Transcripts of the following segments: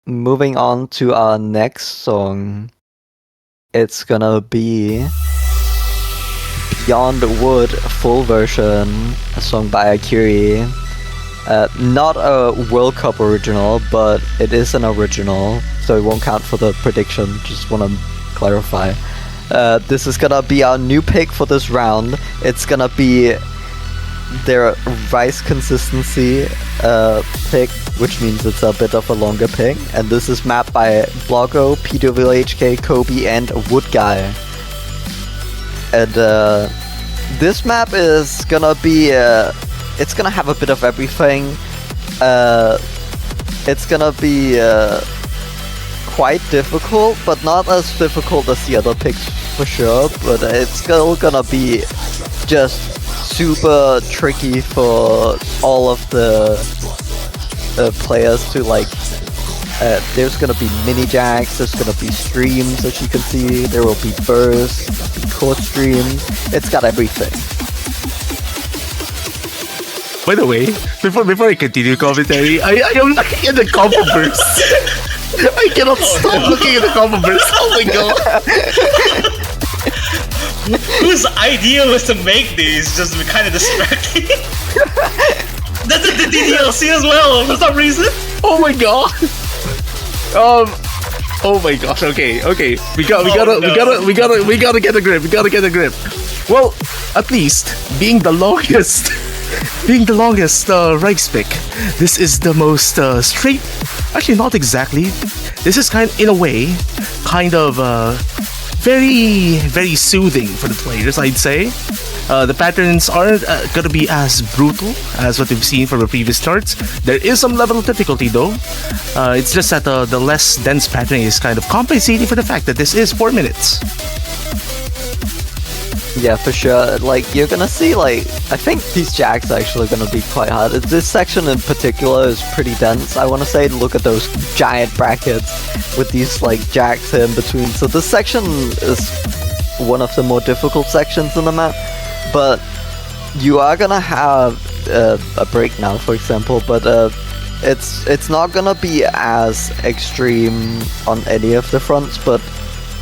moving on to our next song, it's gonna be Beyond Wood full version, a song by Akiri. Not a World Cup original, but it is an original, so it won't count for the prediction, just want to clarify. This is gonna be our new pick for this round. It's gonna be their rice consistency pick, which means it's a bit of a longer pick. And this is mapped by Bloggo, PWHK, Kobe, and Wood Guy. And this map is gonna be it's gonna have a bit of everything. It's gonna be quite difficult, but not as difficult as the other picks for sure. But it's still gonna be just super tricky for all of the players to like. There's gonna be mini jacks, there's gonna be streams, as you can see. There will be bursts, court streams. It's got everything. By the way, before I continue commentary, I am looking at the combo burst. I cannot stop looking at the combo burst. Oh my god. Whose idea was to make these just kind of distracting? That's the DLC as well for some reason. Oh my god. Oh my gosh. Okay. We gotta get a grip. We gotta get a grip. Well, at least being the longest Reichs pick, this is the most straight. Actually, not exactly. This is in a way, very, very soothing for the players, I'd say. The patterns aren't gonna be as brutal as what we've seen from the previous charts. There is some level of difficulty though. It's just that the less dense pattern is kind of compensating for the fact that this is 4 minutes. Yeah, for sure. Like, you're gonna see, like, I think these jacks are actually gonna be quite hard. This section in particular is pretty dense, I wanna say. Look at those giant brackets with these, like, jacks here in between. So this section is one of the more difficult sections in the map. But you are gonna have a break now, for example, but it's not gonna be as extreme on any of the fronts, but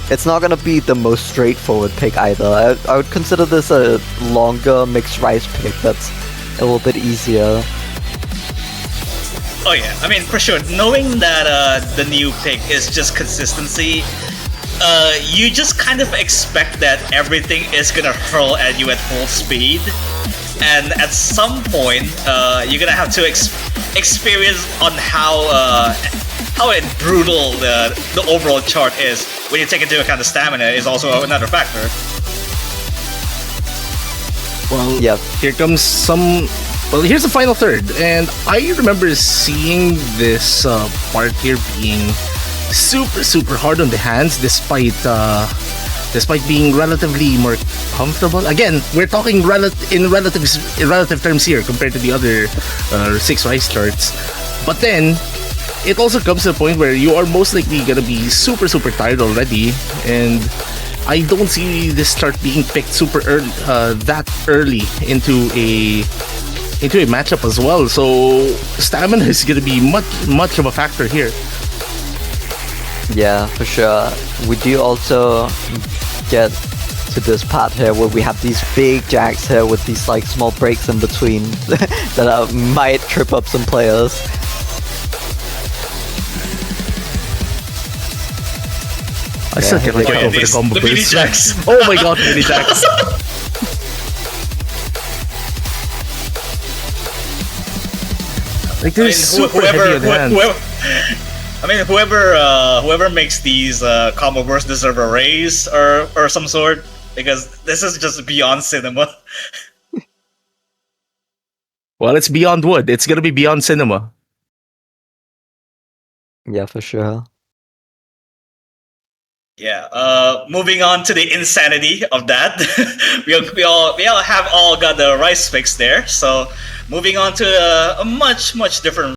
it's not gonna be the most straightforward pick either. I would consider this a longer mixed rice pick that's a little bit easier. Oh yeah, I mean for sure. Knowing that the new pick is just consistency, you just kind of expect that everything is gonna hurl at you at full speed, and at some point you're gonna have to experience on how brutal the overall chart is. When you take into account the stamina is also another factor. Well, yeah. Here comes some. Well, here's the final third, and I remember seeing this part here being super hard on the hands, despite being relatively more comfortable. Again, we're talking in relative terms here compared to the other 6 rice charts. But then it also comes to a point where you are most likely gonna be super tired already, and I don't see this chart being picked super early, that early into a matchup as well. So stamina is gonna be much of a factor here. Yeah, for sure. We do also get to this part here where we have these big jacks here with these like small breaks in between that might trip up some players. I still can't get over the combo mini burst. jacks. Oh my god, mini jacks. Like this is super heavy on hands. Whoever makes these combo bursts deserve a raise or some sort, because this is just beyond cinema. Well, it's beyond wood. It's gonna be beyond cinema. Yeah, for sure. Yeah. Moving on to the insanity of that, we all have got the rice fix there. So moving on to a much different